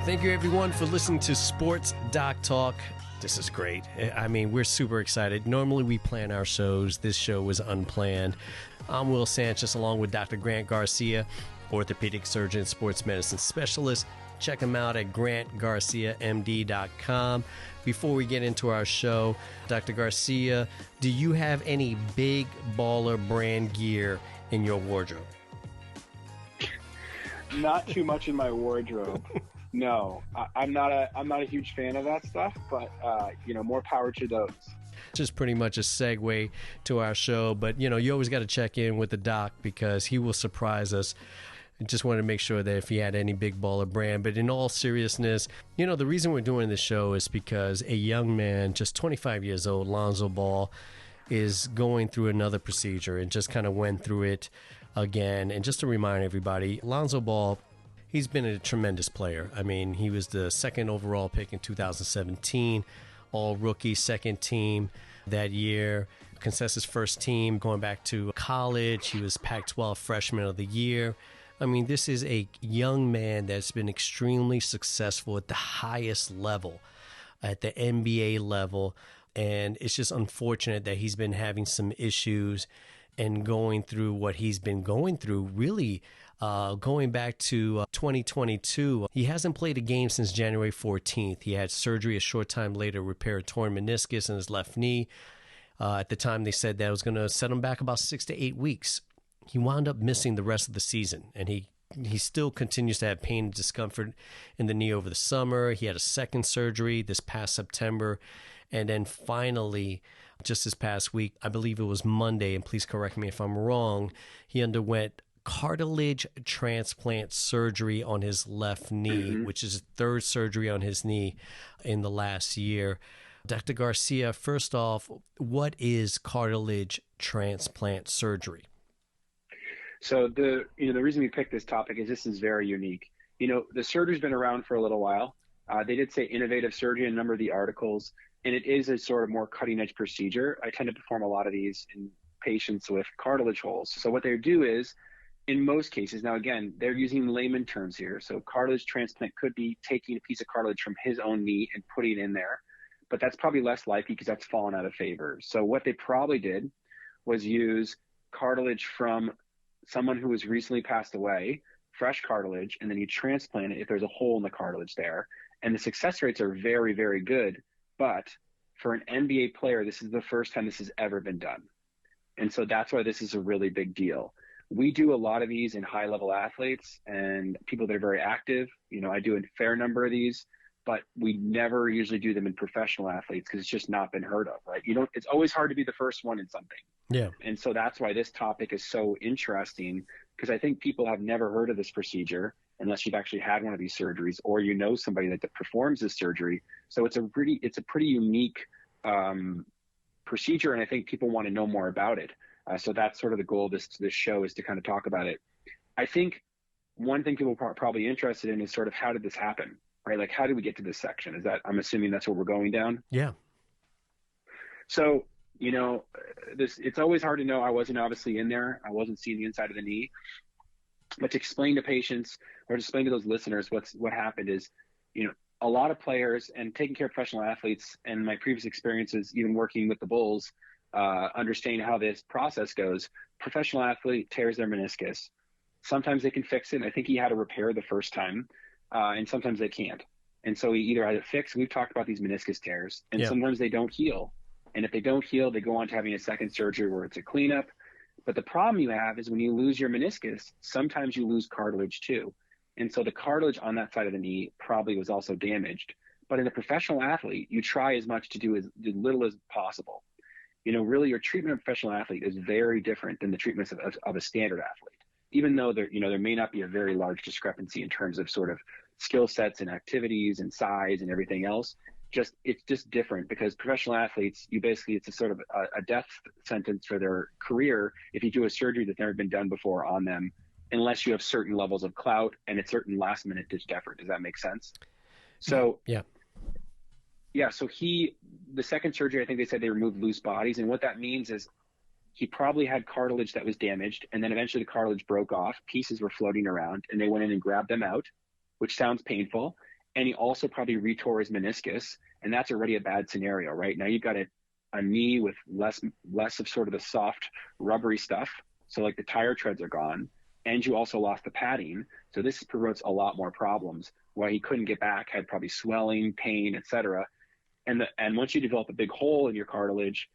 Thank you, everyone, for listening to Sports Doc Talk. This is great. I mean, we're super excited. Normally, we plan our shows. This show was unplanned. I'm Will Sanchez, along with Dr. Grant Garcia, orthopedic surgeon, sports medicine specialist. Check him out at grantgarciamd.com. Before we get into our show, Dr. Garcia, do you have any big baller brand gear in your wardrobe? Not too much in my wardrobe. No, I'm not a huge fan of that stuff, but more power to those. Just pretty much a segue to our show, but you always got to check in with the doc because he will surprise us. I just wanted to make sure that if he had any big baller brand, but in all seriousness, the reason we're doing this show is because a young man, just 25 years old, Lonzo Ball, is going through another procedure and just kind of went through it again. And just to remind everybody, Lonzo Ball, he's been a tremendous player. I mean, he was the second overall pick in 2017, all rookie, second team that year, consensus first team going back to college. He was Pac-12 freshman of the year. I mean, this is a young man that's been extremely successful at the highest level, at the NBA level. And it's just unfortunate that he's been having some issues and going through what he's been going through, really going back to 2022. He hasn't played a game since January 14th. He had surgery a short time later, repaired a torn meniscus in his left knee. At the time, they said that it was going to set him back about 6 to 8 weeks. He wound up missing the rest of the season, and he still continues to have pain and discomfort in the knee over the summer. He had a second surgery this past September, and then finally, just this past week, I believe it was Monday, and please correct me if I'm wrong, he underwent cartilage transplant surgery on his left knee, which is a third surgery on his knee in the last year. Dr. Garcia, first off, what is cartilage transplant surgery? So the reason we picked this topic is this is very unique. The surgery's been around for a little while. They did say innovative surgery in a number of the articles, and it is a sort of more cutting edge procedure. I tend to perform a lot of these in patients with cartilage holes. So what they do is, in most cases, now again, they're using layman terms here. So cartilage transplant could be taking a piece of cartilage from his own knee and putting it in there, but that's probably less likely because that's fallen out of favor. So what they probably did was use cartilage from someone who was recently passed away, fresh cartilage, and then you transplant it if there's a hole in the cartilage there. And the success rates are very, very good. But for an NBA player, this is the first time this has ever been done. And so that's why this is a really big deal. We do a lot of these in high-level athletes and people that are very active. I do a fair number of these, but we never usually do them in professional athletes because it's just not been heard of, right? It's always hard to be the first one in something. Yeah. And so that's why this topic is so interesting, because I think people have never heard of this procedure unless you've actually had one of these surgeries or somebody that performs this surgery. So it's a pretty unique procedure, and I think people want to know more about it. So that's sort of the goal of this show, is to kind of talk about it. I think one thing people are probably interested in is sort of how did this happen, right? Like, how did we get to this section? I'm assuming that's what we're going down? Yeah. So, it's always hard to know. I wasn't obviously in there. I wasn't seeing the inside of the knee. But to explain to patients or to explain to those listeners what happened is, a lot of players, and taking care of professional athletes, and my previous experiences, even working with the Bulls, understanding how this process goes. Professional athlete tears their meniscus. Sometimes they can fix it. And I think he had to repair the first time, and sometimes they can't. And so he either had it fixed. We've talked about these meniscus tears, and sometimes they don't heal. And if they don't heal, they go on to having a second surgery where it's a cleanup. But the problem you have is when you lose your meniscus, sometimes you lose cartilage too. And so the cartilage on that side of the knee probably was also damaged. But in a professional athlete, you try as much to do as little as possible. Really your treatment of a professional athlete is very different than the treatments of a standard athlete. Even though there may not be a very large discrepancy in terms of sort of skill sets and activities and size and everything else. It's just different, because professional athletes, it's a sort of a death sentence for their career if you do a surgery that's never been done before on them, unless you have certain levels of clout and a certain last minute ditched effort. Does that make sense? So so the second surgery, I think they said they removed loose bodies, and what that means is he probably had cartilage that was damaged, and then eventually the cartilage broke off, pieces were floating around, and they went in and grabbed them out, which sounds painful. And he also probably retore his meniscus, and that's already a bad scenario, right? Now you've got a knee with less of sort of the soft, rubbery stuff. So like the tire treads are gone, and you also lost the padding. So this promotes a lot more problems. Why he couldn't get back, had probably swelling, pain, etc. And once you develop a big hole in your cartilage,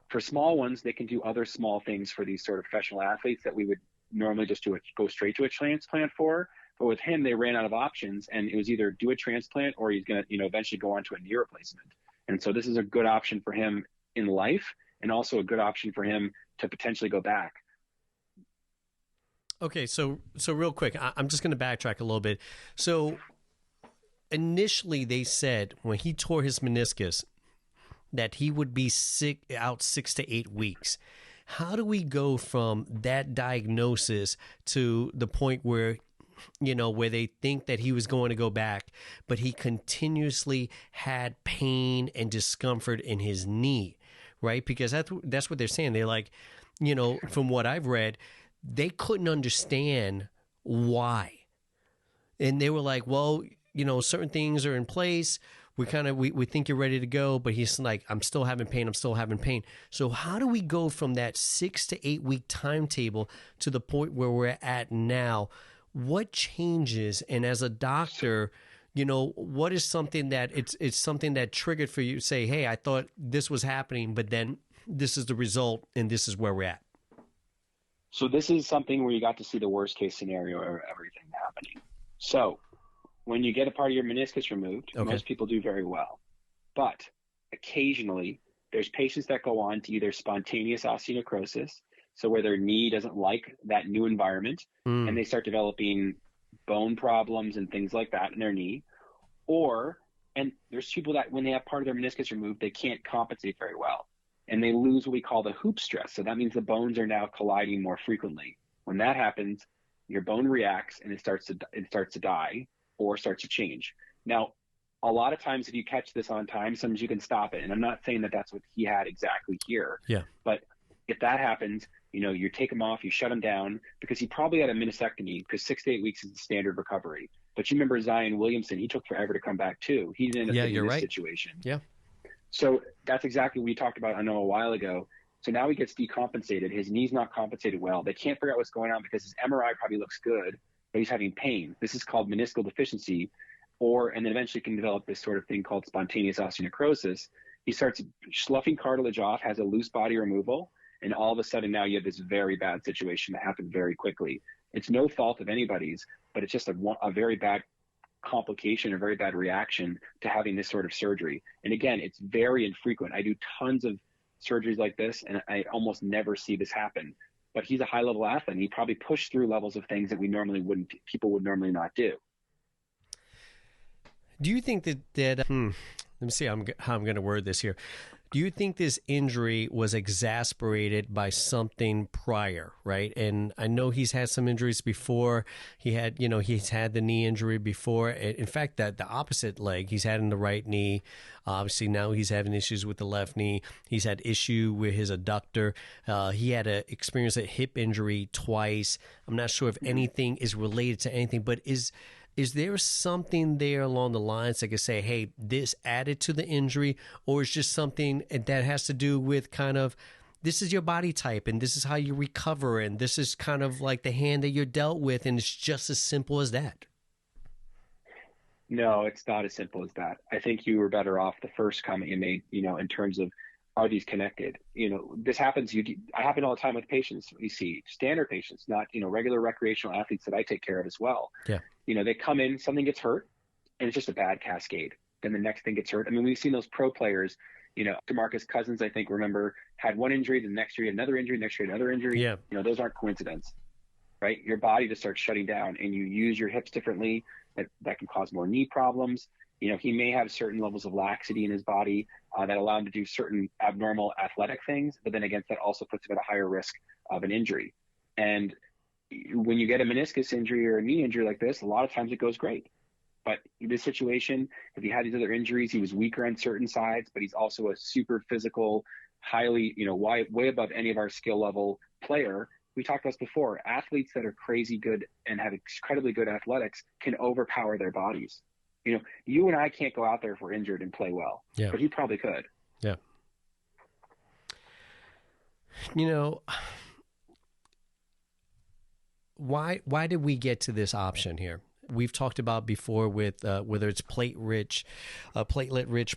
for small ones, they can do other small things for these sort of professional athletes that we would normally just go straight to a transplant for. But with him, they ran out of options, and it was either do a transplant or he's going to, eventually go on to a knee replacement. And so this is a good option for him in life, and also a good option for him to potentially go back. Okay, so real quick, I'm just going to backtrack a little bit. So initially, they said when he tore his meniscus that he would be out 6 to 8 weeks. How do we go from that diagnosis to the point where where they think that he was going to go back, but he continuously had pain and discomfort in his knee, right? Because that's what they're saying. They're like, from what I've read, they couldn't understand why. And they were like, well, certain things are in place. We think you're ready to go, but he's like, I'm still having pain. So how do we go from that 6 to 8 week timetable to the point where we're at now? What changes? And as a doctor, what is something that it's something that triggered for you to say, hey, I thought this was happening, but then this is the result and this is where we're at? So this is something where you got to see the worst case scenario of everything happening. So when you get a part of your meniscus removed, okay, most people do very well. But occasionally there's patients that go on to either spontaneous osteonecrosis, so where their knee doesn't like that new environment, and they start developing bone problems and things like that in their knee. And there's people that when they have part of their meniscus removed, they can't compensate very well, and they lose what we call the hoop stress. So that means the bones are now colliding more frequently. When that happens, your bone reacts and it starts to die or starts to change. Now, a lot of times if you catch this on time, sometimes you can stop it. And I'm not saying that that's what he had exactly here. Yeah. But if that happens, you take him off, you shut him down, because he probably had a meniscectomy, because 6 to 8 weeks is the standard recovery. But you remember Zion Williamson, he took forever to come back too. He didn't end up in this situation. Yeah. So that's exactly what we talked about, I know, a while ago. So now he gets decompensated. His knee's not compensated well. They can't figure out what's going on because his MRI probably looks good, but he's having pain. This is called meniscal deficiency, and then eventually can develop this sort of thing called spontaneous osteonecrosis. He starts sloughing cartilage off, has a loose body removal, and all of a sudden now you have this very bad situation that happened very quickly. It's no fault of anybody's, but it's just a very bad complication, a very bad reaction to having this sort of surgery. And again, it's very infrequent. I do tons of surgeries like this, and I almost never see this happen. But he's a high-level athlete, and he probably pushed through levels of things that people would normally not do. Do you think that let me see how I'm going to word this here. Do you think this injury was exacerbated by something prior, right? And I know he's had some injuries before. He's had the knee injury before. In fact, the opposite leg he's had in the right knee. Obviously, now he's having issues with the left knee. He's had issue with his adductor. He had experienced a hip injury twice. I'm not sure if anything is related to anything, but is there something there along the lines that could say, hey, this added to the injury, or is just something that has to do with kind of, this is your body type and this is how you recover, and this is kind of like the hand that you're dealt with, and it's just as simple as that? No, it's not as simple as that. I think you were better off the first comment you made, in terms of, are these connected? This happens. I happen all the time with patients. You see standard patients, not, regular recreational athletes that I take care of as well. Yeah. They come in, something gets hurt, and it's just a bad cascade. Then the next thing gets hurt. I mean, we've seen those pro players, DeMarcus Cousins, I think, remember, had one injury, the next year another injury, next year another injury. Yeah. Those aren't coincidences, right? Your body just starts shutting down, and you use your hips differently. That can cause more knee problems. He may have certain levels of laxity in his body that allow him to do certain abnormal athletic things, but then against that also puts him at a higher risk of an injury. And when you get a meniscus injury or a knee injury like this, a lot of times it goes great. But in this situation, if he had these other injuries, he was weaker on certain sides, but he's also a super physical, highly, way above any of our skill level player. We talked about this before. Athletes that are crazy good and have incredibly good athletics can overpower their bodies. You and I can't go out there if we're injured and play well, Yeah. but he probably could. Yeah. You know, why did we get to this option here? We've talked about before with whether it's platelet-rich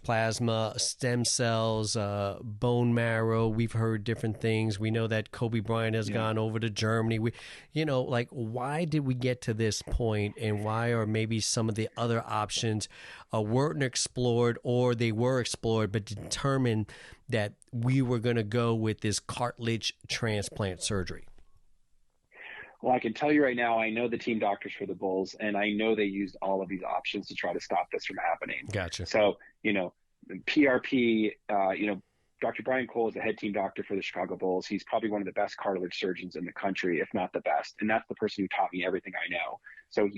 plasma, stem cells, bone marrow. We've heard different things. We know that Kobe Bryant has gone over to Germany. Why did we get to this point, and why are maybe some of the other options weren't explored, or they were explored but determined that we were going to go with this cartilage transplant surgery? Well, I can tell you right now, I know the team doctors for the Bulls, and I know they used all of these options to try to stop this from happening. Gotcha. So, PRP, Dr. Brian Cole is the head team doctor for the Chicago Bulls. He's probably one of the best cartilage surgeons in the country, if not the best. And that's the person who taught me everything I know. So,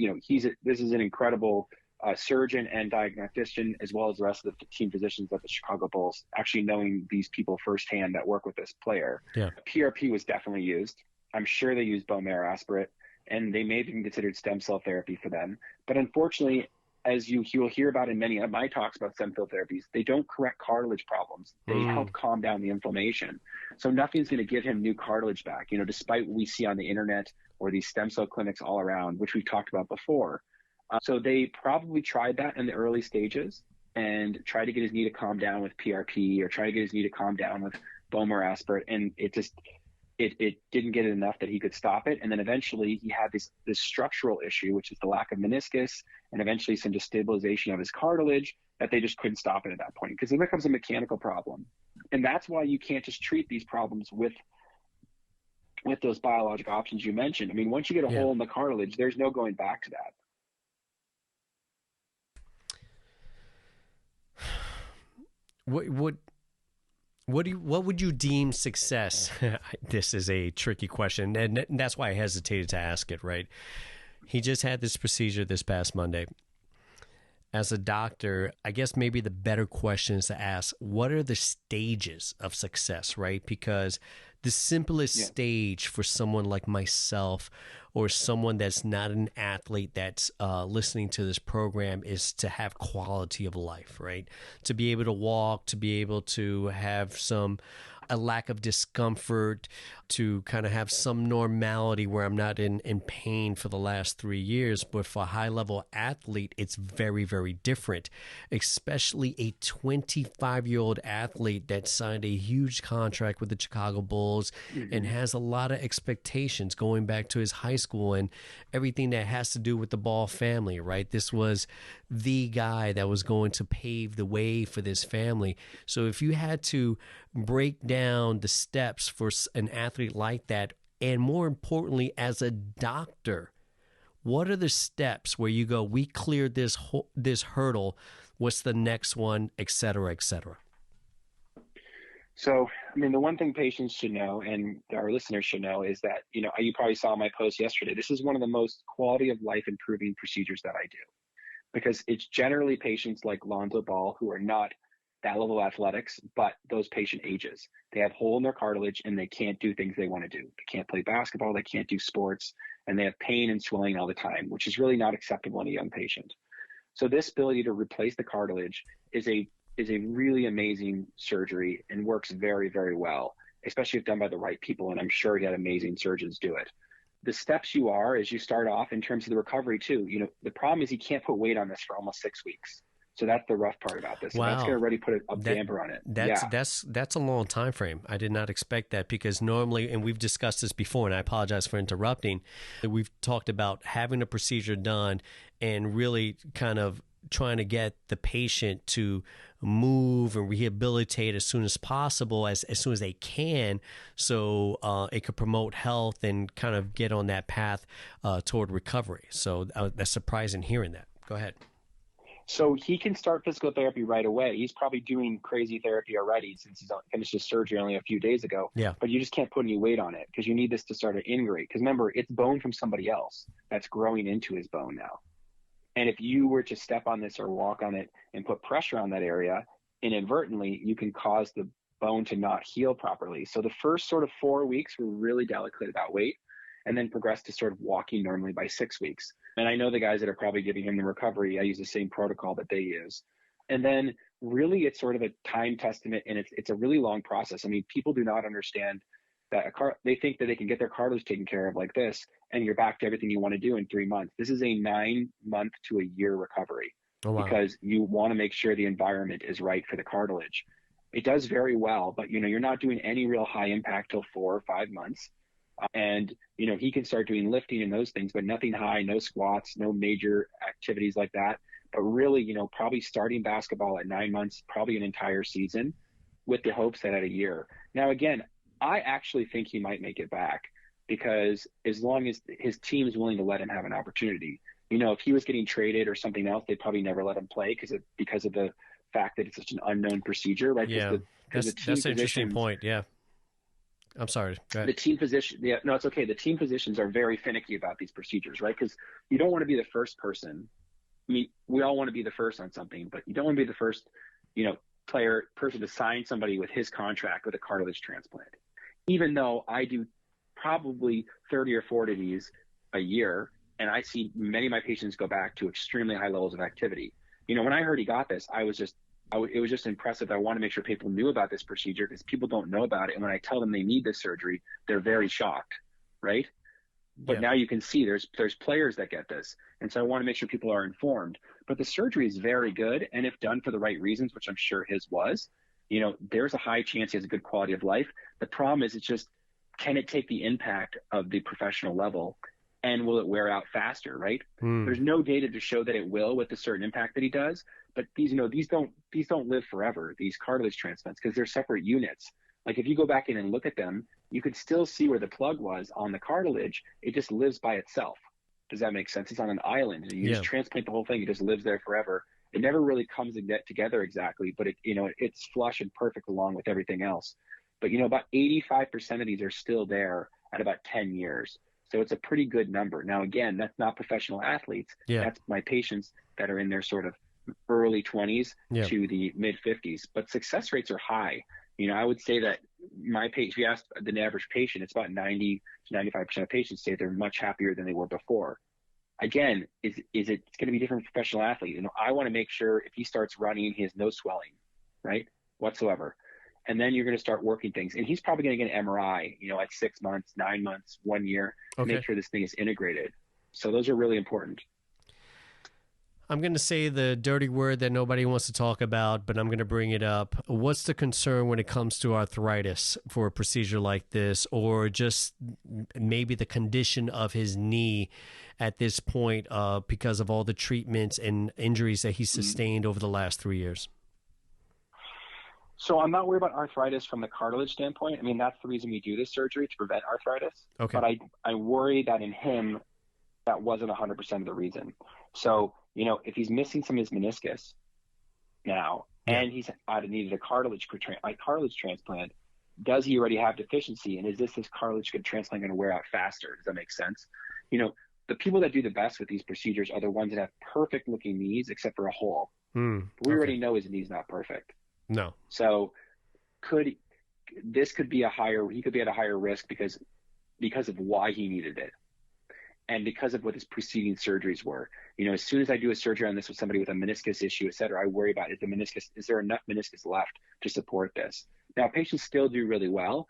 this is an incredible surgeon and diagnostician, as well as the rest of the team physicians at the Chicago Bulls, actually knowing these people firsthand that work with this player. Yeah. PRP was definitely used. I'm sure they used bone marrow aspirate, and they may have even considered stem cell therapy for them. But unfortunately, as you'll hear about in many of my talks about stem cell therapies, they don't correct cartilage problems. They help calm down the inflammation. So nothing's going to give him new cartilage back, despite what we see on the internet or these stem cell clinics all around, which we've talked about before. So they probably tried that in the early stages and tried to get his knee to calm down with PRP, or try to get his knee to calm down with bone marrow aspirate, and it didn't get it enough that he could stop it. And then eventually he had this structural issue, which is the lack of meniscus, and eventually some destabilization of his cartilage, that they just couldn't stop it at that point, because it becomes a mechanical problem. And that's why you can't just treat these problems with those biologic options you mentioned. I mean, once you get a hole in the cartilage, there's no going back to that. What would you deem success? This is a tricky question, and that's why I hesitated to ask it, right? He just had this procedure this past Monday. As a doctor, I guess maybe the better question is to ask, what are the stages of success, right? Because the simplest stage for someone like myself, or someone that's not an athlete that's listening to this program, is to have quality of life, right? To be able to walk, to be able to have a lack of discomfort, to kind of have some normality where I'm not in pain for the last 3 years. But for a high-level athlete, it's very, very different, especially a 25-year-old athlete that signed a huge contract with the Chicago Bulls and has a lot of expectations going back to his high school and everything that has to do with the Ball family, right? This was the guy that was going to pave the way for this family. So if you had to break down the steps for an athlete like that, and more importantly, as a doctor, what are the steps where you go, we cleared this hurdle, what's the next one, et cetera, et cetera? So, I mean, the one thing patients should know, and our listeners should know, is that, you probably saw my post yesterday. This is one of the most quality of life improving procedures that I do, because it's generally patients like Lonzo Ball who are not that level of athletics, but those patient ages. They have hole in their cartilage and they can't do things they want to do. They can't play basketball, they can't do sports, and they have pain and swelling all the time, which is really not acceptable in a young patient. So this ability to replace the cartilage is a really amazing surgery and works very, very well, especially if done by the right people. And I'm sure he had amazing surgeons do it. The steps as you start off in terms of the recovery too. The problem is he can't put weight on this for almost 6 weeks. So that's the rough part about this. Wow. So that's going to already put a damper on it. That's a long time frame. I did not expect that, because normally, and we've discussed this before, and I apologize for interrupting, we've talked about having a procedure done and really kind of trying to get the patient to move and rehabilitate as soon as possible, as soon as they can, so it could promote health and kind of get on that path toward recovery. So that's surprising hearing that. Go ahead. So he can start physical therapy right away. He's probably doing crazy therapy already since he's finished his surgery only a few days ago. Yeah. But you just can't put any weight on it, because you need this to start to integrate. Because remember, it's bone from somebody else that's growing into his bone now. And if you were to step on this or walk on it and put pressure on that area, inadvertently, you can cause the bone to not heal properly. So the first sort of 4 weeks were really delicate about weight. and then progress to sort of walking normally by 6 weeks. And I know the guys that are probably giving him the recovery, I use the same protocol that they use. And then really it's sort of a time testament, and it's a really long process. I mean, people do not understand that they think that they can get their cartilage taken care of like this, and you're back to everything you want to do in 3 months. This is a 9-month to a year recovery. Oh, wow. Because you want to make sure the environment is right for the cartilage. It does very well, but you're not doing any real high impact till 4 or 5 months. And he can start doing lifting and those things, but nothing high, no squats, no major activities like that. But really, probably starting basketball at 9 months, probably an entire season, with the hopes that at a year. Now, again, I actually think he might make it back, because as long as his team is willing to let him have an opportunity. If he was getting traded or something else, they'd probably never let him play because of the fact that it's such an unknown procedure, right? Yeah, that's an interesting point. Yeah. I'm sorry. Go ahead. The team position, yeah, no, it's okay. The team physicians are very finicky about these procedures, right? Because you don't want to be the first person. I mean, we all want to be the first on something, but you don't want to be the first, person to sign somebody with his contract with a cartilage transplant. Even though I do probably 30 or 40 of these a year, and I see many of my patients go back to extremely high levels of activity. When I heard he got this, it was just impressive. I want to make sure people knew about this procedure, because people don't know about it. And when I tell them they need this surgery, they're very shocked, right? But now you can see there's players that get this. And so I want to make sure people are informed. But the surgery is very good. And if done for the right reasons, which I'm sure his was, there's a high chance he has a good quality of life. The problem is, it's just, can it take the impact of the professional level? And will it wear out faster, right? There's no data to show that it will with the certain impact that he does. But these don't live forever, these cartilage transplants, because they're separate units. Like if you go back in and look at them, you could still see where the plug was on the cartilage. It just lives by itself. Does that make sense? It's on an island. You just transplant the whole thing. It just lives there forever. It never really comes together exactly, but it's flush and perfect along with everything else. But about 85% of these are still there at about 10 years. So it's a pretty good number. Now, again, that's not professional athletes. That's my patients that are in their sort of early 20s to the mid 50s. But success rates are high. I would say that if you ask the average patient, it's about 90 to 95% of patients say they're much happier than they were before. Again, it's going to be different for professional athlete. I want to make sure if he starts running, he has no swelling, right, whatsoever. And then you're going to start working things. And he's probably going to get an MRI, at 6 months, 9 months, 1 year, to make sure this thing is integrated. So those are really important. I'm going to say the dirty word that nobody wants to talk about, but I'm going to bring it up. What's the concern when it comes to arthritis for a procedure like this, or just maybe the condition of his knee at this point because of all the treatments and injuries that he sustained over the last 3 years? So I'm not worried about arthritis from the cartilage standpoint. I mean, that's the reason we do this surgery, to prevent arthritis. Okay. But I worry that in him, that wasn't 100% of the reason. So, if he's missing some of his meniscus now, and he's needed a cartilage transplant, does he already have deficiency? And is this cartilage transplant going to wear out faster? Does that make sense? The people that do the best with these procedures are the ones that have perfect looking knees, except for a hole. We already know his knee's not perfect. No. So he could be at a higher risk because of why he needed it, and because of what his preceding surgeries were. As soon as I do a surgery on this with somebody with a meniscus issue, et cetera, I worry about, is there enough meniscus left to support this? Now, patients still do really well,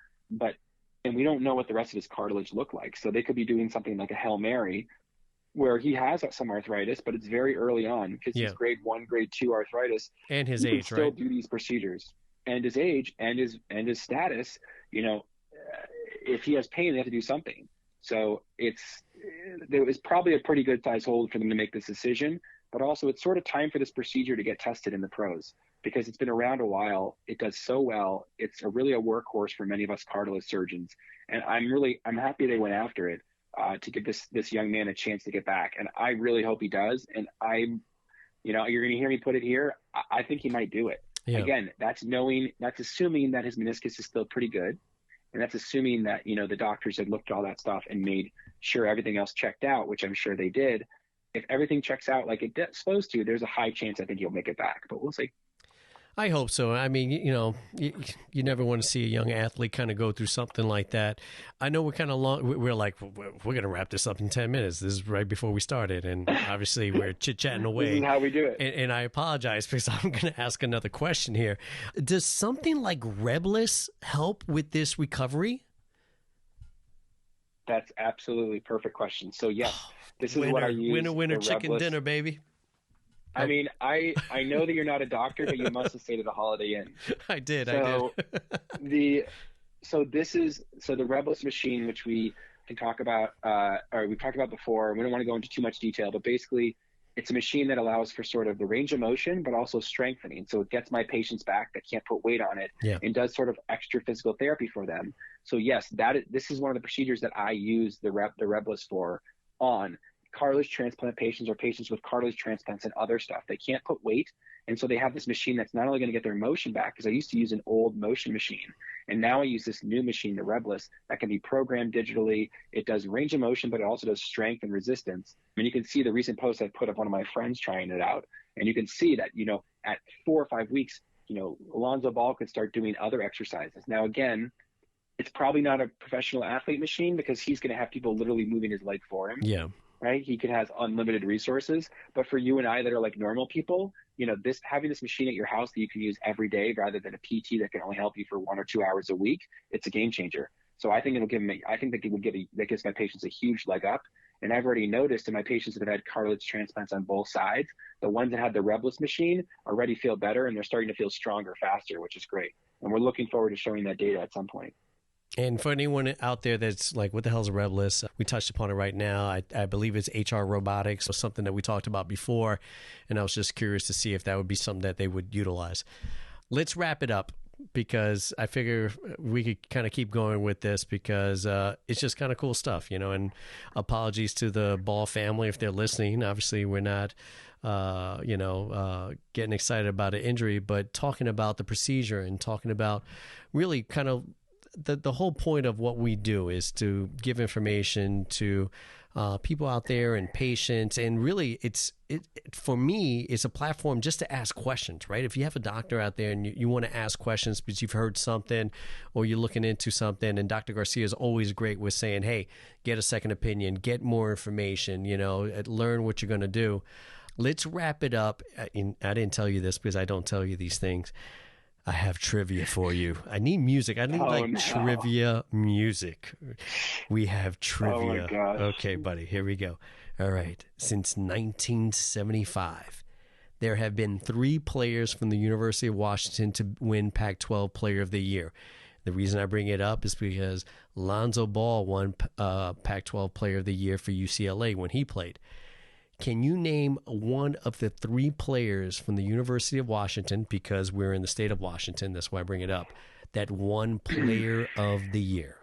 and we don't know what the rest of his cartilage look like. So they could be doing something like a Hail Mary, where he has some arthritis, but it's very early on, because he's grade 1, grade 2 arthritis. And his age, right? He can still do these procedures. And his age and his status, if he has pain, they have to do something. So there was probably a pretty good size hold for them to make this decision, but also it's sort of time for this procedure to get tested in the pros, because it's been around a while. It does so well. It's really a workhorse for many of us cartilage surgeons. And I'm happy they went after it. To give this young man a chance to get back. And I really hope he does. And you're going to hear me put it here. I think he might do it. Yeah. Again, that's assuming that his meniscus is still pretty good. And that's assuming that, the doctors had looked at all that stuff and made sure everything else checked out, which I'm sure they did. If everything checks out like it's supposed to, there's a high chance I think he'll make it back, but we'll see. I hope so. I mean, you never want to see a young athlete kind of go through something like that. I know we're kind of long. We're like, we're going to wrap this up in 10 minutes. This is right before we started. And obviously we're chit-chatting away. This is how we do it. And I apologize because I'm going to ask another question here. Does something like Rebless help with this recovery? That's absolutely perfect question. So yes, this is what I use. Winner, chicken Rebless. Dinner, baby. I mean, I know that you're not a doctor, but you must have stayed at the Holiday Inn. I did. So the Rebless machine, which we can talk about, or we've talked about before. We don't want to go into too much detail, but basically, it's a machine that allows for sort of the range of motion, but also strengthening. So it gets my patients back that can't put weight on it, and does sort of extra physical therapy for them. So yes, this is one of the procedures that I use the Rebless for on cartilage transplant patients or patients with cartilage transplants and other stuff. They can't put weight. And so they have this machine that's not only going to get their motion back, because I used to use an old motion machine. And now I use this new machine, the Rebless, that can be programmed digitally. It does range of motion, but it also does strength and resistance. I mean, you can see the recent post I put of one of my friends trying it out. And you can see that, at 4 or 5 weeks, Lonzo Ball could start doing other exercises. Now, again, it's probably not a professional athlete machine because he's going to have people literally moving his leg for him. Yeah. Right? He has unlimited resources. But for you and I that are like normal people, having this machine at your house that you can use every day rather than a PT that can only help you for 1 or 2 hours a week, it's a game changer. So I think that gives my patients a huge leg up. And I've already noticed in my patients that have had cartilage transplants on both sides, the ones that had the Rebless machine already feel better and they're starting to feel stronger faster, which is great. And we're looking forward to showing that data at some point. And for anyone out there that's like, what the hell is a Rebless? We touched upon it right now. I believe it's H Robotics, or something that we talked about before. And I was just curious to see if that would be something that they would utilize. Let's wrap it up, because I figure we could kind of keep going with this because it's just kind of cool stuff, and apologies to the Ball family if they're listening. Obviously, we're not, getting excited about an injury, but talking about the procedure and talking about really kind of the whole point of what we do is to give information to people out there and patients. And really, for me, it's a platform just to ask questions, right? If you have a doctor out there and you want to ask questions because you've heard something or you're looking into something, and Dr. Garcia is always great with saying, hey, get a second opinion, get more information, learn what you're going to do. Let's wrap it up. I didn't tell you this because I don't tell you these things. I have trivia for you. I need music. I need trivia music. We have trivia. Oh my gosh. Okay, buddy, here we go. All right. Since 1975, there have been 3 players from the University of Washington to win Pac-12 Player of the Year. The reason I bring it up is because Lonzo Ball won Pac-12 Player of the Year for UCLA when he played. Can you name one of the 3 players from the University of Washington, because we're in the state of Washington, that's why I bring it up, that won Player of the Year?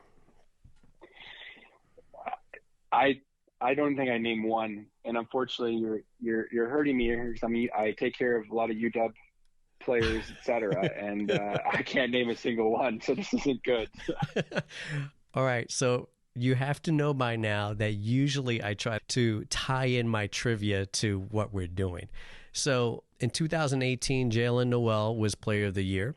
I don't think I name one, and unfortunately, you're hurting me here because I take care of a lot of UW players, etc., and I can't name a single one, so this isn't good. All right, so you have to know by now that usually I try to tie in my trivia to what we're doing. So in 2018, Jalen Noel was Player of the Year.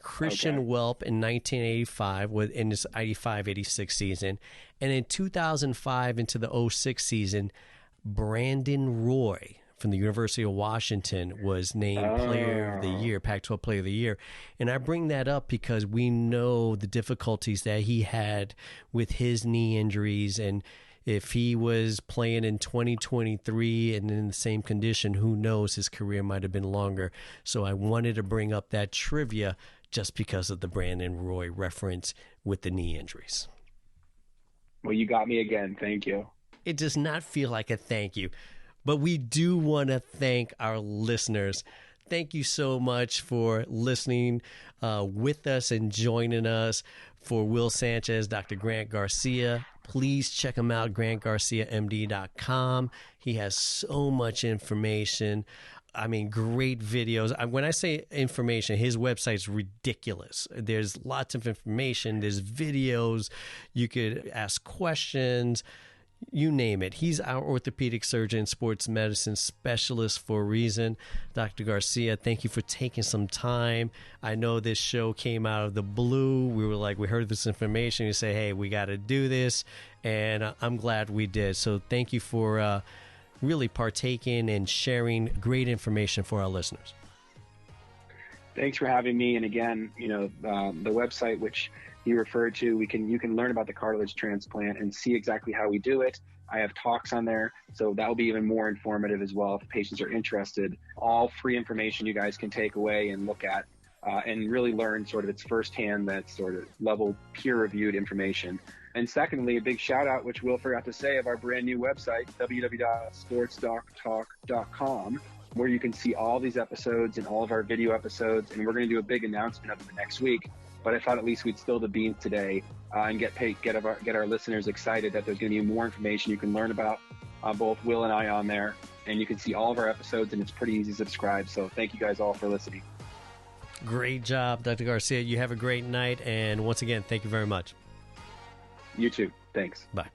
Christian Welp in 1985 was in his 85-86 season. And in 2005 into the 06 season, Brandon Roy from the University of Washington was named Player of the Year, Pac-12 Player of the Year. And I bring that up because we know the difficulties that he had with his knee injuries. And if he was playing in 2023 and in the same condition, who knows, his career might have been longer. So I wanted to bring up that trivia just because of the Brandon Roy reference with the knee injuries. Well, you got me again. Thank you. It does not feel like a thank you. But we do want to thank our listeners. Thank you so much for listening with us and joining us. For Will Sanchez, Dr. Grant Garcia, please check him out, grantgarciamd.com. He has so much information. I mean, great videos. When I say information, his website's ridiculous. There's lots of information. There's videos. You could ask questions. you name it. He's our orthopedic surgeon, sports medicine specialist for a reason. Dr. Garcia, thank you for taking some time. I know this show came out of the blue. We heard this information. You say, hey, we got to do this. And I'm glad we did. So thank you for really partaking and sharing great information for our listeners. Thanks for having me. And again, the website, which you referred to, you can learn about the cartilage transplant and see exactly how we do it. I have talks on there, so that will be even more informative as well if patients are interested. All free information you guys can take away and look at and really learn sort of its firsthand, that sort of level peer-reviewed information. And secondly, a big shout out, which Will forgot to say, of our brand new website, www.sportsdoctalk.com, where you can see all these episodes and all of our video episodes. And we're going to do a big announcement of it next week. But I thought at least we'd spill the beans today and get our listeners excited that there's going to be more information you can learn about both Will and I on there. And you can see all of our episodes, and it's pretty easy to subscribe. So thank you guys all for listening. Great job, Dr. Garcia. You have a great night. And once again, thank you very much. You too. Thanks. Bye.